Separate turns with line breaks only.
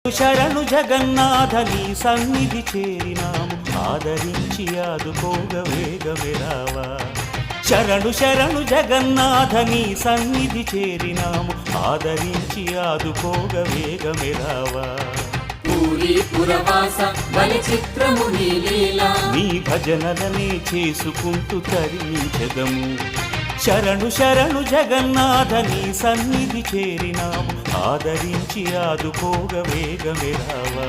శరణు జగన్నాథ నీ సన్నిధి చేరినాము ఆదరించి ఆదుకోగ వేగమే రావా. శరణు శరణు జగన్నాథ నీ సన్నిధి చేరినాము ఆదరించి ఆదుకోగ వేగమే రావా.
పూరీ పురవాస బలి చిత్రము నీ లీలా
నీ భజనలనే చేసుకుంటూ తరించెదము. శరణు శరణు జగన్నాథ నీ సన్నిధి చేరినాము ఆదరించి ఆదుకోగ వేగమే రావా.